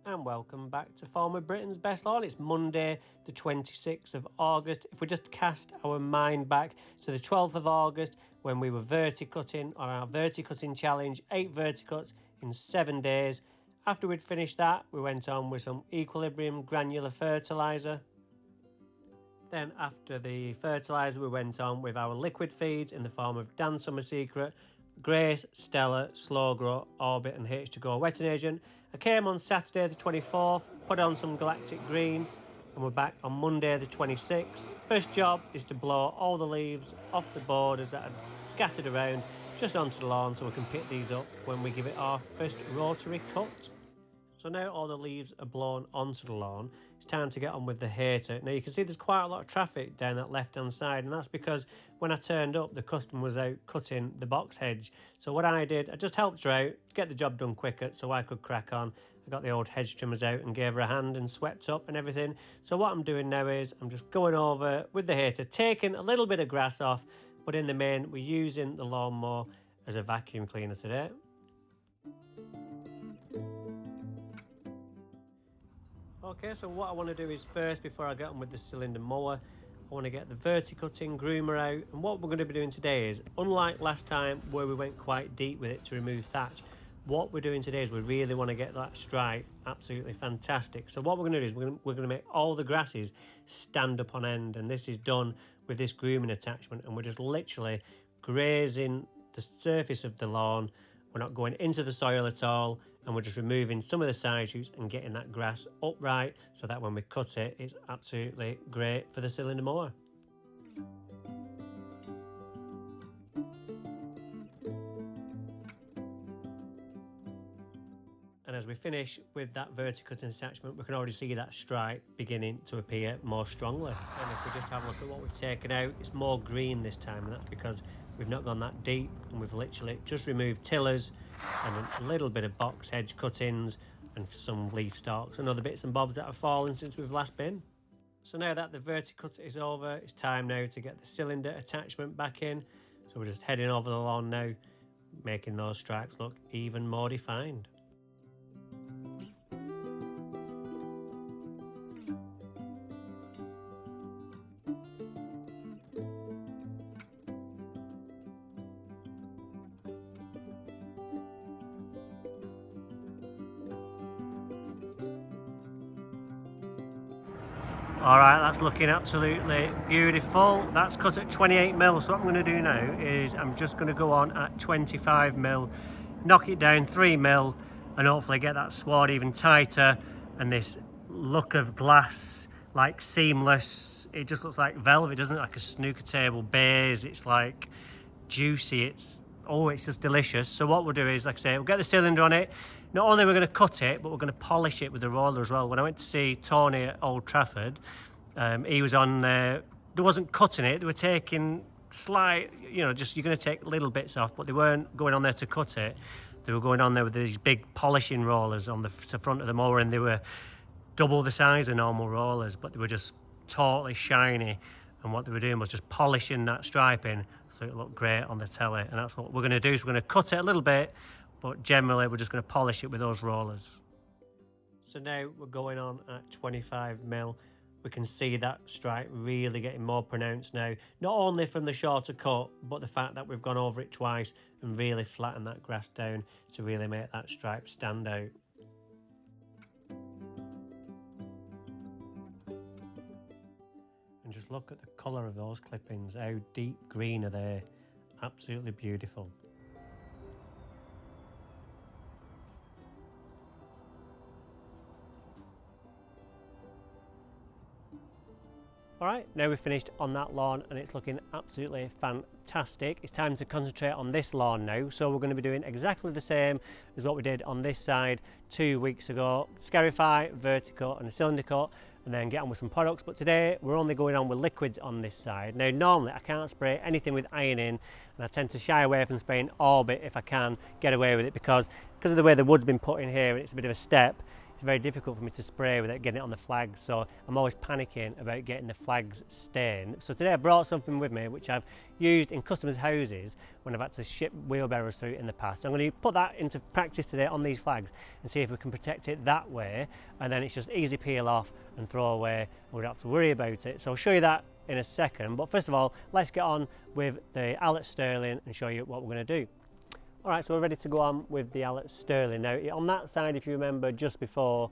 And welcome back to Farmer Britain's Best Lawn. It's Monday the 26th of August. If we just cast our mind back to the 12th of August when we were verticutting on our verticutting challenge, 8 verticuts in 7 days. After we'd finished that, we went on with some Equilibrium granular fertiliser. Then after the fertiliser, we went on with our liquid feeds in the form of Dan Summer Secret, Grace, Stella, Slow Grow, Orbit and H2Go wetting agent. I came on Saturday the 24th, put on some Galactic Green, and we're back on Monday the 26th. First job is to blow all the leaves off the borders that are scattered around just onto the lawn so we can pick these up when we give it our first rotary cut. So now all the leaves are blown onto the lawn, it's time to get on with the hater. Now you can see there's quite a lot of traffic down that left hand side, and that's because when I turned up, the customer was out cutting the box hedge. So what I did, I just helped her out to get the job done quicker so I could crack on. I got the old hedge trimmers out and gave her a hand and swept up and everything. So what I'm doing now is I'm just going over with the hater, taking a little bit of grass off, but in the main we're using the lawnmower as a vacuum cleaner today. Okay, so what I want to do is first, before I get on with the cylinder mower, I want to get the verticutting groomer out. And what we're going to be doing today is, unlike last time where we went quite deep with it to remove thatch, what we're doing today is we really want to get that stripe absolutely fantastic. So what we're going to do is we're going to make all the grasses stand up on end, and this is done with this grooming attachment, and we're just literally grazing the surface of the lawn. We're not going into the soil at all, and we're just removing some of the side shoots and getting that grass upright so that when we cut it, it's absolutely great for the cylinder mower. And as we finish with that verticutting attachment, we can already see that stripe beginning to appear more strongly. And if we just have a look at what we've taken out, it's more green this time, and that's because we've not gone that deep, and we've literally just removed tillers and a little bit of box hedge cuttings and some leaf stalks and other bits and bobs that have fallen since we've last been. So now that the verticut is over, it's time now to get the cylinder attachment back in. So we're just heading over the lawn now, making those stripes look even more defined. Alright, that's looking absolutely beautiful. That's cut at 28mm, so what I'm going to do now is I'm just going to go on at 25mm, knock it down 3mm, and hopefully get that sward even tighter, and this look of glass, like seamless, it just looks like velvet, doesn't it? Like a snooker table baize. It's like juicy, it's just delicious. So what we'll do is, like I say, we'll get the cylinder on it. Not only we're going to cut it, but we're going to polish it with the roller as well. When I went to see Tony at Old Trafford, he was on there. They wasn't cutting it. They were taking slight, just you're going to take little bits off, but they weren't going on there to cut it. They were going on there with these big polishing rollers on the front of the mower, and they were double the size of normal rollers, but they were just totally shiny. And what they were doing was just polishing that striping so it looked great on the telly. And that's what we're going to do. So we're going to cut it a little bit, but generally we're just going to polish it with those rollers. So now we're going on at 25mm. We can see that stripe really getting more pronounced now, not only from the shorter cut, but the fact that we've gone over it twice and really flattened that grass down to really make that stripe stand out. And just look at the colour of those clippings, how deep green are they? Absolutely beautiful. Alright, now we've finished on that lawn and it's looking absolutely fantastic. It's time to concentrate on this lawn now. So we're going to be doing exactly the same as what we did on this side 2 weeks ago. Scarify, verticut and a cylinder cut, and then get on with some products. But today we're only going on with liquids on this side. Now normally I can't spray anything with iron in, and I tend to shy away from spraying Orbit if I can get away with it because of the way the wood's been put in here, and it's a bit of a step. It's very difficult for me to spray without getting it on the flags, so I'm always panicking about getting the flags stained. So today I brought something with me which I've used in customers' houses when I've had to ship wheelbarrows through in the past. So I'm going to put that into practice today on these flags and see if we can protect it that way, and then it's just easy peel off and throw away and we don't have to worry about it. So I'll show you that in a second, but first of all let's get on with the Allett Sterling and show you what we're going to do. Alright, so we're ready to go on with the Allett Sterling. Now on that side, if you remember, just before,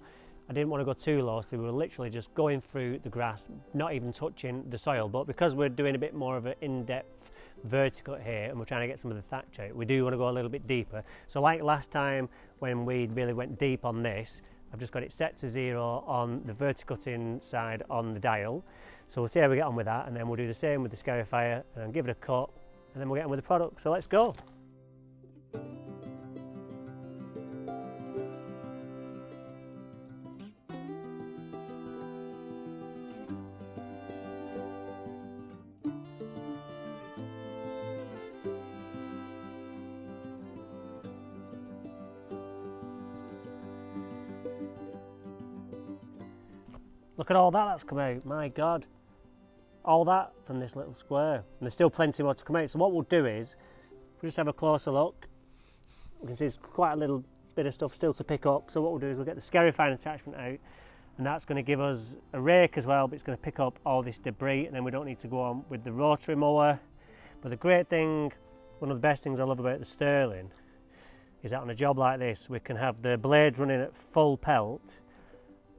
I didn't want to go too low, so we were literally just going through the grass, not even touching the soil. But because we're doing a bit more of an in-depth vertical here and we're trying to get some of the thatch out, we do want to go a little bit deeper. So like last time when we really went deep on this, I've just got it set to 0 on the verticutting side on the dial. So we'll see how we get on with that, and then we'll do the same with the Scarifier and give it a cut, and then we'll get on with the product. So let's go. Look at all that that's come out, my God. All that from this little square. And there's still plenty more to come out. So what we'll do is, if we just have a closer look, we can see there's quite a little bit of stuff still to pick up. So what we'll do is we'll get the Scarifying attachment out, and that's going to give us a rake as well, but it's going to pick up all this debris, and then we don't need to go on with the rotary mower. But the great thing, one of the best things I love about the Sterling, is that on a job like this, we can have the blades running at full pelt,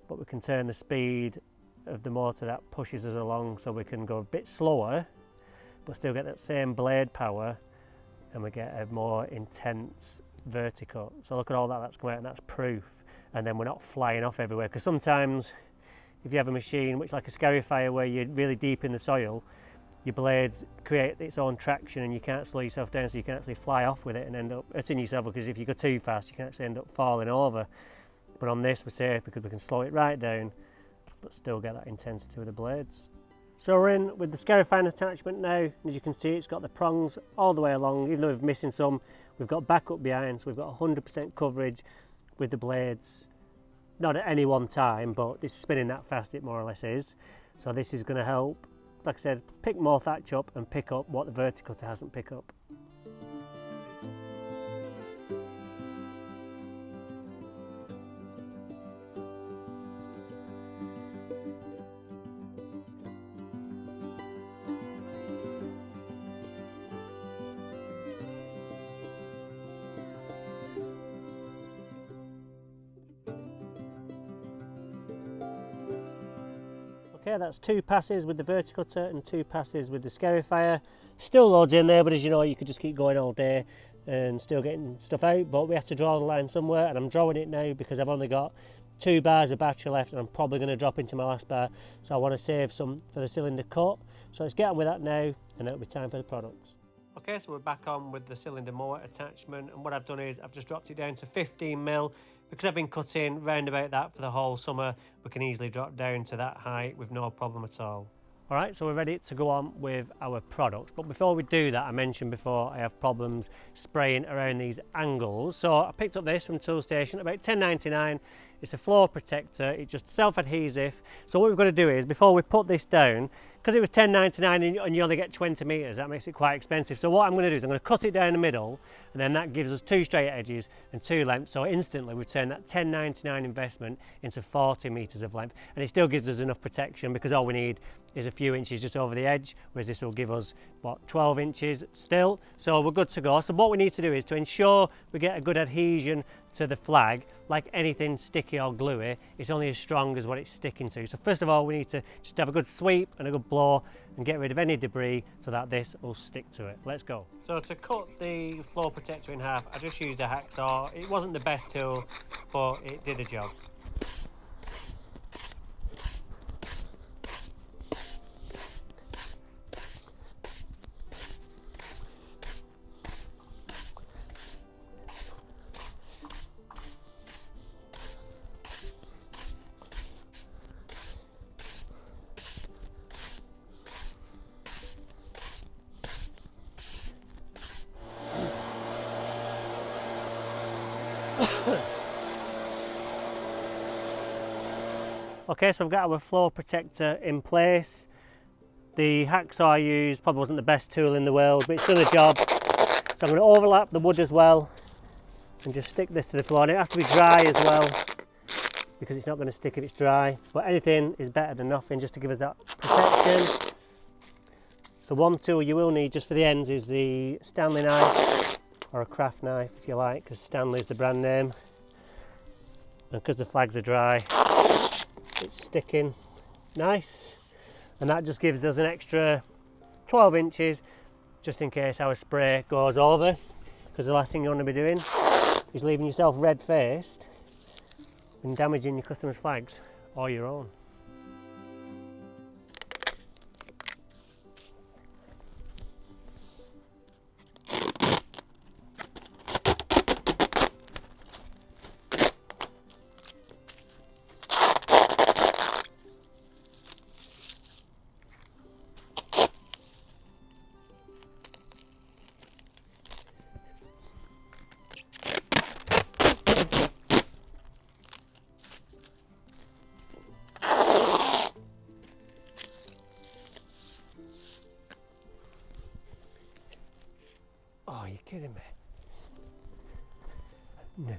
but we can turn the speed of the motor that pushes us along so we can go a bit slower but still get that same blade power, and we get a more intense vertical. So look at all that that's come out, and that's proof. And then we're not flying off everywhere, because sometimes if you have a machine which like a Scarifier where you're really deep in the soil, your blades create its own traction and you can't slow yourself down, so you can actually fly off with it and end up hurting yourself, because if you go too fast you can actually end up falling over. But on this we're safe because we can slow it right down but still get that intensity with the blades. So we're in with the Scarifying attachment now. As you can see, it's got the prongs all the way along. Even though we're missing some, we've got backup behind, so we've got 100% coverage with the blades. Not at any one time, but it's spinning that fast it more or less is. So this is going to help, like I said, pick more thatch up and pick up what the verticular hasn't picked up. Okay, that's 2 passes with the verticular and 2 passes with the Scarifier. Still loads in there, but as you know, you could just keep going all day and still getting stuff out, but we have to draw the line somewhere, and I'm drawing it now because I've only got 2 bars of battery left and I'm probably going to drop into my last bar, so I want to save some for the cylinder cut. So let's get on with that now, and it'll be time for the products. Okay, so we're back on with the cylinder mower attachment, and what I've done is I've just dropped it down to 15mm. Because I've been cutting round about that for the whole summer, we can easily drop down to that height with no problem at all. Alright, so we're ready to go on with our products, but before we do that, I mentioned before I have problems spraying around these angles. So I picked up this from Toolstation, about $10.99. It's a floor protector, it's just self-adhesive. So what we've got to do is, before we put this down, because it was $10.99 and you only get 20 metres, that makes it quite expensive. So what I'm going to do is I'm going to cut it down the middle, and then that gives us 2 straight edges and 2 lengths. So instantly we've turned that $10.99 investment into 40 metres of length, and it still gives us enough protection because all we need is a few inches just over the edge, whereas this will give us, what, 12 inches still. So we're good to go. So what we need to do is to ensure we get a good adhesion to the flag. Like anything sticky or gluey, it's only as strong as what it's sticking to. So first of all, we need to just have a good sweep and a good blow and get rid of any debris so that this will stick to it. Let's go. So to cut the floor protector in half, I just used a hacksaw. It wasn't the best tool, but it did the job. Okay, so I've got our floor protector in place. The hacksaw I used probably wasn't the best tool in the world, but it's done the job. So I'm going to overlap the wood as well and just stick this to the floor. And it has to be dry as well, because it's not going to stick if it's dry. But anything is better than nothing, just to give us that protection. So one tool you will need just for the ends is the Stanley knife, or a craft knife if you like, because Stanley is the brand name. And because the flags are dry, it's sticking nice. And that just gives us an extra 12 inches, just in case our spray goes over. Because the last thing you want to be doing is leaving yourself red-faced and damaging your customers' flags or your own. Oh, you're kidding me. No,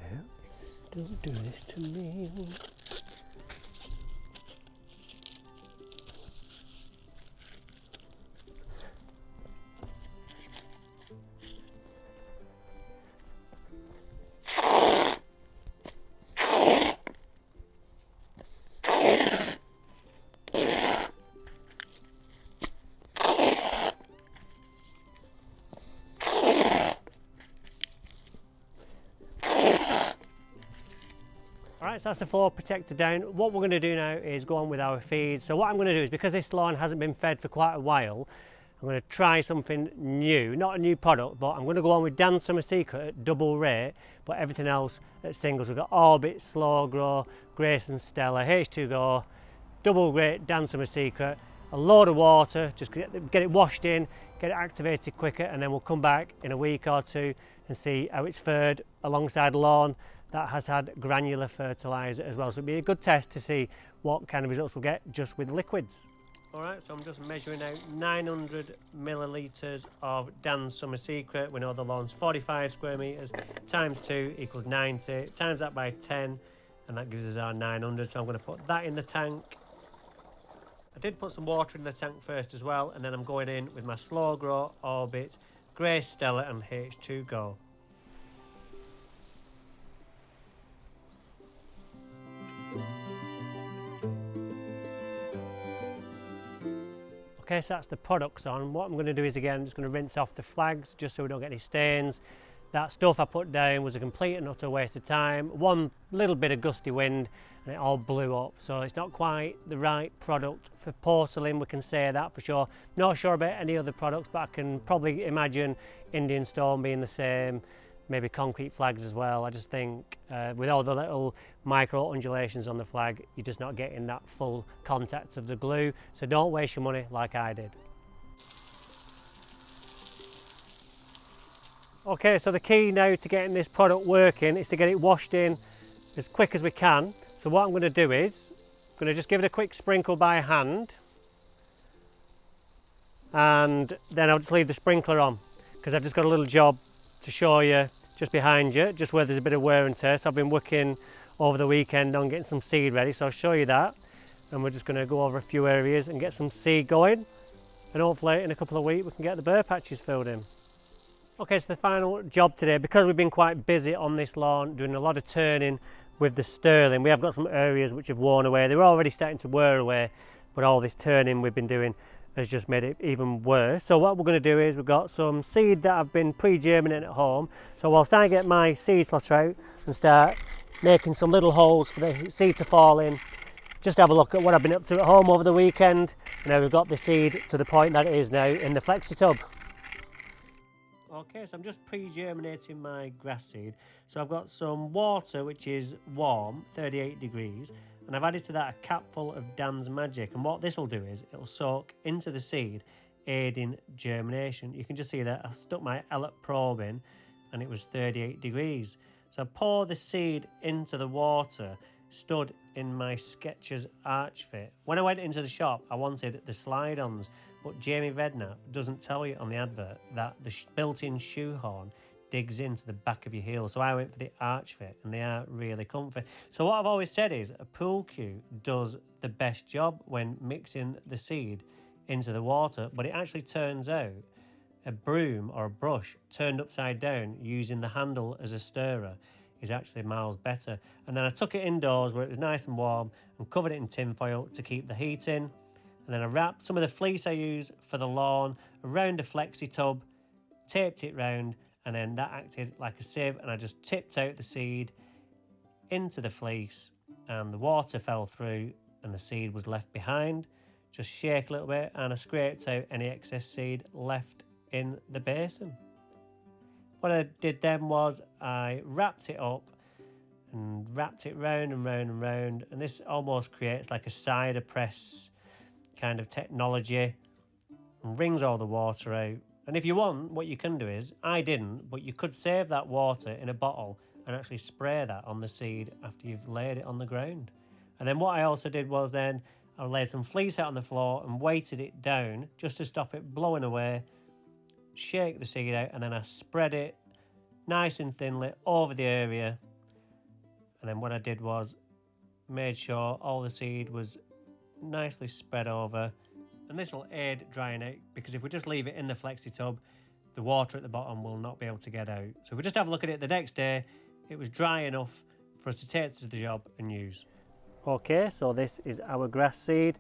don't do this to me. Alright, so that's the floor protector down. What we're going to do now is go on with our feed. So what I'm going to do is, because this lawn hasn't been fed for quite a while, I'm going to try something new. Not a new product, but I'm going to go on with Dan Summer Secret at double rate, but everything else at singles. We've got Orbit, Slow Grow, Grayson Stella, H2Go, double rate Dan Summer Secret, a load of water, just get it washed in, get it activated quicker, and then we'll come back in a week or two and see how it's fared alongside lawn that has had granular fertiliser as well. So it'll be a good test to see what kind of results we'll get just with liquids. Alright, so I'm just measuring out 900 millilitres of Dan's Summer Secret. We know the lawn's 45 square metres, times 2 equals 90, times that by 10, and that gives us our 900. So I'm going to put that in the tank. I did put some water in the tank first as well, and then I'm going in with my Slow Grow, Orbit, Grey Stella and H2Go. Okay, so that's the products on. What I'm going to do is, again, I'm just going to rinse off the flags just so we don't get any stains. That stuff I put down was a complete and utter waste of time. One little bit of gusty wind and it all blew up. So it's not quite the right product for porcelain, we can say that for sure. Not sure about any other products, but I can probably imagine Indian stone being the same, maybe concrete flags as well. I just think with all the little micro undulations on the flag, you're just not getting that full contact of the glue. So don't waste your money like I did. Okay, so the key now to getting this product working is to get it washed in as quick as we can. So what I'm going to do is, I'm going to just give it a quick sprinkle by hand, and then I'll just leave the sprinkler on, because I've just got a little job to show you just behind you, just where there's a bit of wear and tear. So I've been working over the weekend on getting some seed ready, so I'll show you that, and we're just going to go over a few areas and get some seed going, and hopefully in a couple of weeks we can get the burr patches filled in. Okay, so the final job today, because we've been quite busy on this lawn doing a lot of turning with the sterling, we have got some areas which have worn away. They were already starting to wear away, but all this turning we've been doing has just made it even worse. So what we're going to do is, we've got some seed that I've been pre-germinating at home. So whilst I get my seed slotter out and start making some little holes for the seed to fall in, just have a look at what I've been up to at home over the weekend. Now we've got the seed to the point that it is now in the flexi tub. Okay, so I'm just pre-germinating my grass seed. So I've got some water which is warm, 38 degrees, and I've added to that a capful of Dan's Magic. And what this will do is, it'll soak into the seed, aiding germination. You can just see that I stuck my Ellett probe in and it was 38 degrees. So I pour the seed into the water, stood in my Skechers Arch Fit. When I went into the shop, I wanted the slide-ons, but Jamie Redknapp doesn't tell you on the advert that the built-in shoe horn digs into the back of your heel. So I went for the Arch Fit, and they are really comfy. So what I've always said is a pool cue does the best job when mixing the seed into the water, but it actually turns out a broom or a brush turned upside down using the handle as a stirrer is actually miles better. And then I took it indoors where it was nice and warm and covered it in tin foil to keep the heat in. And then I wrapped some of the fleece I use for the lawn around a flexi tub, taped it round, and then that acted like a sieve, and I just tipped out the seed into the fleece, and the water fell through and the seed was left behind. Just shake a little bit and I scraped out any excess seed left in the basin. What I did then was I wrapped it up and wrapped it round and round and round, and this almost creates like a cider press kind of technology and wrings all the water out. And if you want, what you can do is, I didn't, but you could save that water in a bottle and actually spray that on the seed after you've laid it on the ground. And then what I also did was then I laid some fleece out on the floor and weighted it down just to stop it blowing away. Shake the seed out, and then I spread it nice and thinly over the area. And then what I did was made sure all the seed was nicely spread over. And this will aid drying out, because if we just leave it in the flexi tub, the water at the bottom will not be able to get out. So if we just have a look at it the next day, it was dry enough for us to take to the job and use. Okay, so this is our grass seed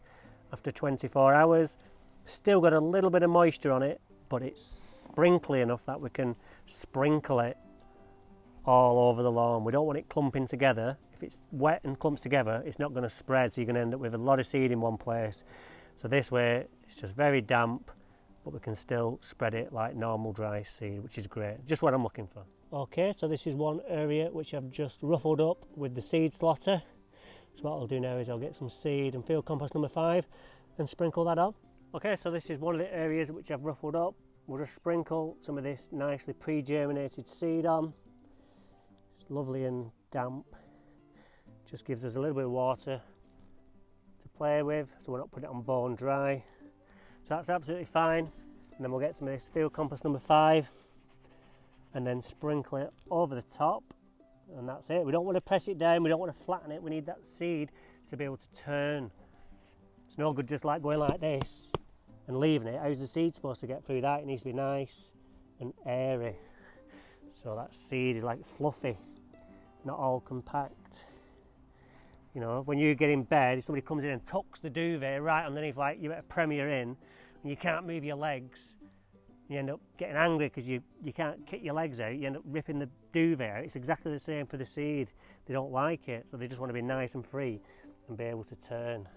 after 24 hours. Still got a little bit of moisture on it, but it's sprinkly enough that we can sprinkle it all over the lawn. We don't want it clumping together. If it's wet and clumps together, it's not going to spread, so you're going to end up with a lot of seed in one place. So this way, it's just very damp, but we can still spread it like normal dry seed, which is great. Just what I'm looking for. Okay, so this is one area which I've just ruffled up with the seed slotter. So what I'll do now is I'll get some seed and field compost number 5 and sprinkle that on. Okay, so this is one of the areas which I've ruffled up. We'll just sprinkle some of this nicely pre-germinated seed on. It's lovely and damp. Just gives us a little bit of water to play with, so we're not putting it on bone dry. So that's absolutely fine. And then we'll get some of this field compost number 5 and then sprinkle it over the top. And that's it. We don't want to press it down, we don't want to flatten it. We need that seed to be able to turn. It's no good just like going like this and leaving it. How's the seed supposed to get through that? It needs to be nice and airy. So that seed is like fluffy, not all compact. You know, when you get in bed, if somebody comes in and tucks the duvet right underneath, like you're at a Premier Inn, and you can't move your legs, you end up getting angry because you can't kick your legs out, you end up ripping the duvet out. It's exactly the same for the seed. They don't like it, so they just want to be nice and free and be able to turn.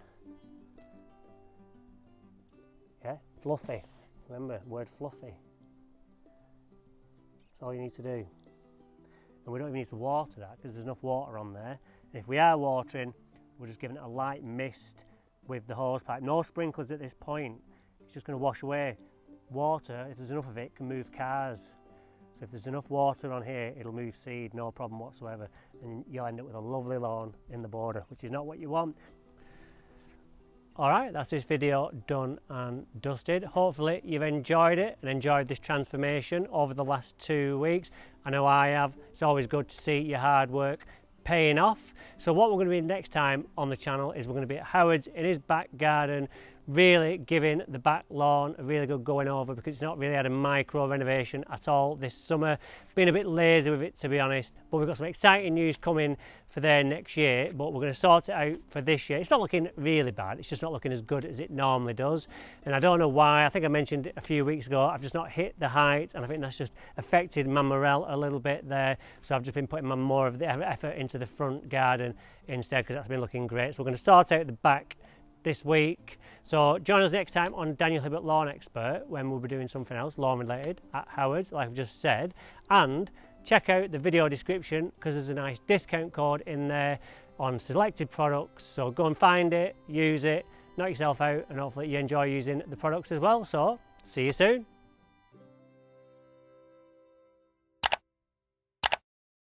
Yeah, fluffy. Remember, word fluffy. That's all you need to do. And we don't even need to water that because there's enough water on there. And if we are watering, we're just giving it a light mist with the hose pipe. No sprinklers at this point. It's just going to wash away. Water, if there's enough of it, can move cars. So if there's enough water on here, it'll move seed, no problem whatsoever. And you'll end up with a lovely lawn in the border, which is not what you want. Alright, that's this video done and dusted. Hopefully you've enjoyed it and enjoyed this transformation over the last 2 weeks. I know I have. It's always good to see your hard work paying off. So what we're going to be next time on the channel is we're going to be at Howard's in his back garden, really giving the back lawn a really good going over, because it's not really had a micro renovation at all this summer. Been a bit lazy with it, to be honest, but we've got some exciting news coming for there next year, but we're going to sort it out for this year. It's not looking really bad, it's just not looking as good as it normally does, and I don't know why. I think I mentioned a few weeks ago, I've just not hit the height, and I think that's just affected my morale a little bit there, so I've just been putting more of the effort into the front garden instead, because that's been looking great. So we're going to sort out the back this week. So join us next time on Daniel Hibbert Lawn Expert, when we'll be doing something else lawn related at Howard's, like I've just said. And check out the video description, because there's a nice discount code in there on selected products. So go and find it, use it, knock yourself out, and hopefully you enjoy using the products as well. So see you soon.